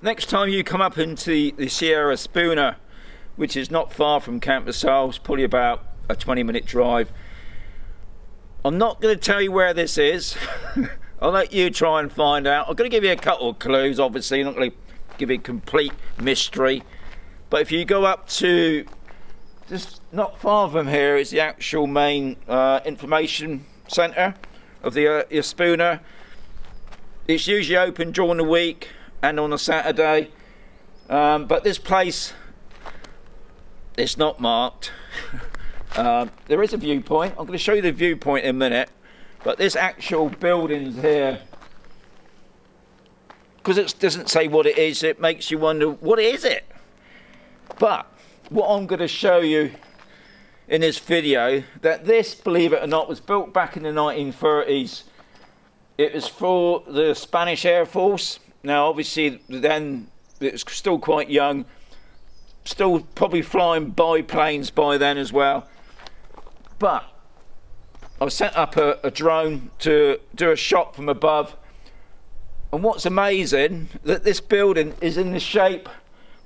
Next time you come up into the Sierra Espuña, which is not far from Camp Basal, it's probably about a 20-minute drive. I'm not going to tell you where this is. I'll let you try and find out. I'm going to give you a couple of clues, obviously. I'm not going to give you a complete mystery. But if you go up to, just not far from here is the actual main information centre of the Espuña. It's usually open during the week and on a Saturday. But this place, it's not marked. There is a viewpoint. I'm going to show you the viewpoint in a minute. But this actual building here, because it doesn't say what it is, it makes you wonder, what is it? But what I'm going to show you in this video, that this, believe it or not, was built back in the 1930s. It was for the Spanish Air Force. Now, obviously, then it was still quite young, still probably flying biplanes by then as well. But I sent up a drone to do a shot from above, and what's amazing, that this building is in the shape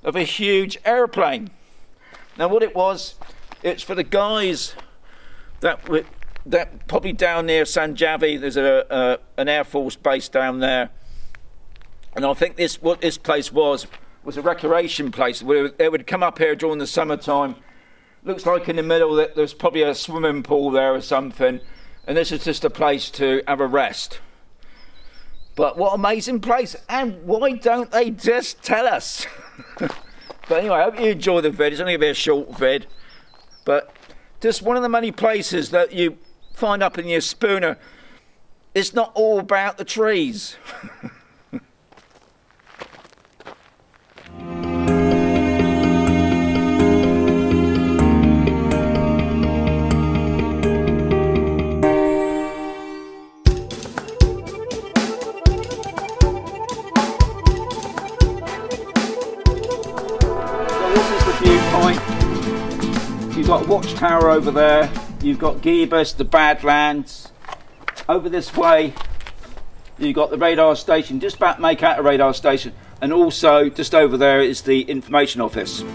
of a huge airplane. Now what it was, it's for the guys that probably down near San Javi, there's an Air Force base down there, and I think what this place was a recreation place. They would come up here during the summertime. Looks like in the middle that there's probably a swimming pool there or something, and this is just a place to have a rest. But what an amazing place, and why don't they just tell us? But anyway, I hope you enjoy the vid. It's only going to be a short vid, but just one of the many places that you find up in the Espuña. It's not all about the trees. You've got a watchtower over there, you've got Gibus, the Badlands. Over this way, you've got the radar station, just about to make out a radar station, and also just over there is the information office. So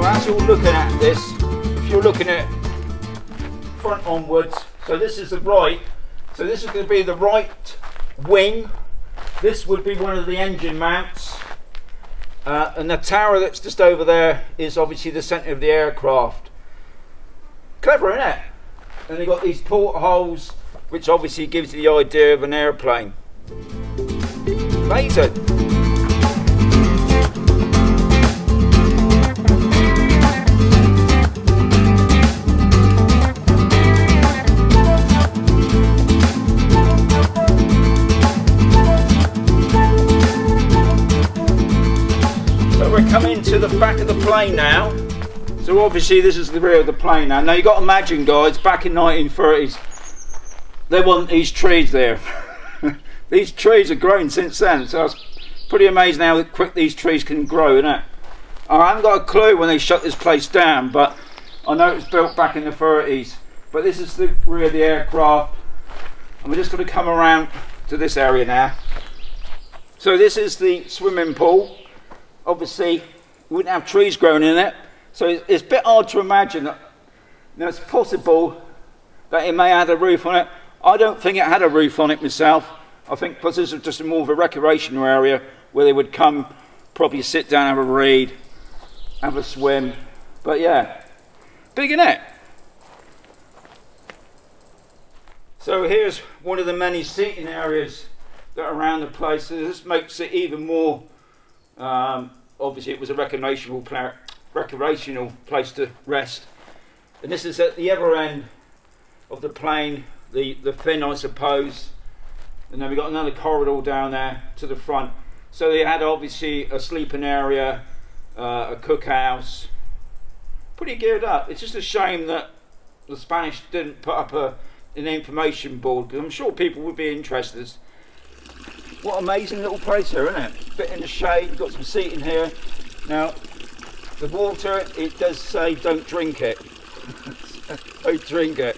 as you're looking at this, if you're looking at front onwards, so this is the right, so this is going to be the right wing. This would be one of the engine mounts, and the tower that's just over there is obviously the centre of the aircraft. Clever, isn't it? And they've got these portholes, which obviously gives you the idea of an airplane. Amazing. Coming to the back of the plane now. So obviously this is the rear of the plane now. Now you've got to imagine, guys, back in 1930s, there wasn't these trees there. These trees have grown since then, so it's pretty amazing how quick these trees can grow, isn't it? I haven't got a clue when they shut this place down, but I know it was built back in the 30s. But this is the rear of the aircraft, and we're just going to come around to this area now. So this is the swimming pool. Obviously, we wouldn't have trees growing in it, so it's a bit hard to imagine that. Now, it's possible that it may have had a roof on it. I don't think it had a roof on it myself. I think because this is just more of a recreational area where they would come, probably sit down, have a read, have a swim. But yeah, big in it. So here's one of the many seating areas that are around the place. So this makes it even more. Obviously it was a recreational place to rest, and this is at the other end of the plane, the fin, I suppose, and then we've got another corridor down there to the front. So they had obviously a sleeping area, a cookhouse, pretty geared up. It's just a shame that the Spanish didn't put up an information board, because I'm sure people would be interested. What an amazing little place here, isn't it? Bit in the shade, got some seating here. Now, the water, it does say don't drink it. Don't drink it.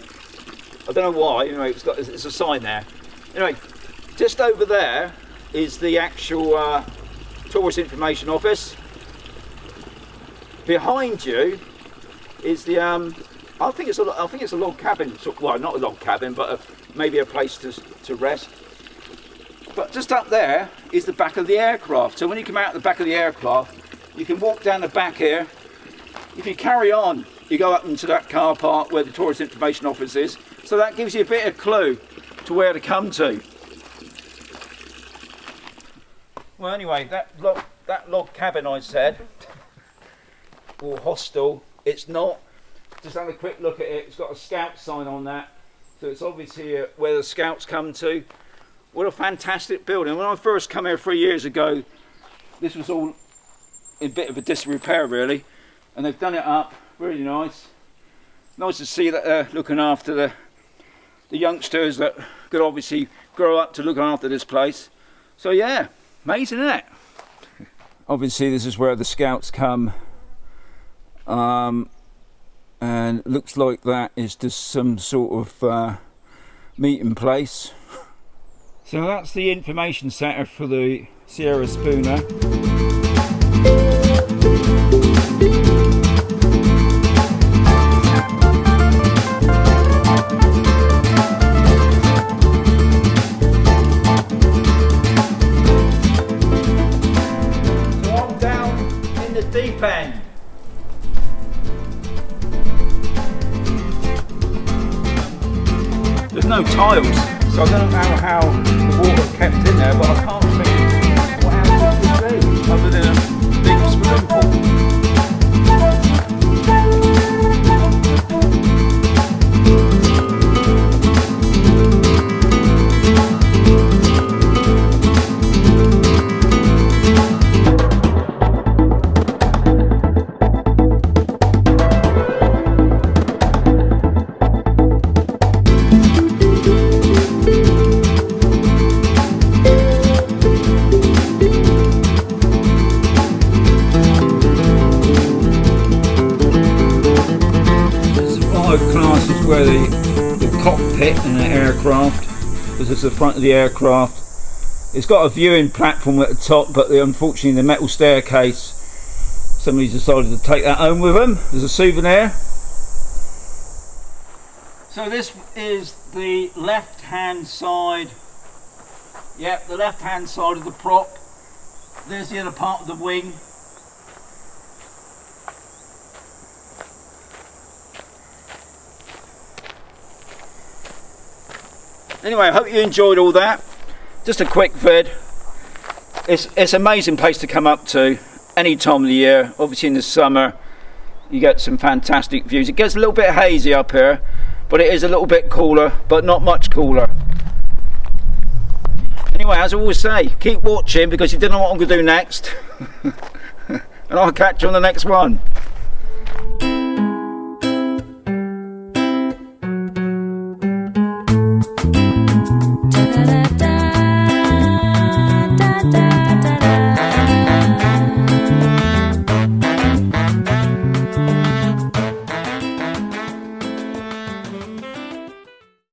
I don't know why. Anyway, it's a sign there. Anyway, just over there is the actual tourist information office. Behind you is the I think it's a log cabin. Well, not a log cabin, but maybe a place to rest. But just up there is the back of the aircraft. So when you come out the back of the aircraft, you can walk down the back here. If you carry on, you go up into that car park where the tourist information office is. So that gives you a bit of clue to where to come to. Well, anyway, that log cabin I said, or hostel, it's not. Just have a quick look at it. It's got a scout sign on that, so it's obviously where the scouts come to. What a fantastic building. When I first come here 3 years ago, this was all in a bit of a disrepair really, and they've done it up really nice. Nice to see that they're looking after the youngsters that could obviously grow up to look after this place. So yeah, amazing, isn't it? Obviously this is where the scouts come, and looks like that is just some sort of meeting place. So that's the information centre for the Sierra Espuña. So I'm down in the deep end. There's no tiles, so I don't know how the water kept in there, but I can't see what else it could be other than a big swimming pool. Classes where the cockpit in the aircraft, this is the front of the aircraft. It's got a viewing platform at the top, but unfortunately the metal staircase, somebody's decided to take that home with them as a souvenir. So this is the left hand side, yep, the left hand side of the prop. There's the other part of the wing. Anyway, I hope you enjoyed all that. Just a quick vid. It's an amazing place to come up to any time of the year. Obviously in the summer you get some fantastic views. It gets a little bit hazy up here, but it is a little bit cooler, but not much cooler. Anyway, as I always say, keep watching because you don't know what I'm going to do next. And I'll catch you on the next one. Da da da.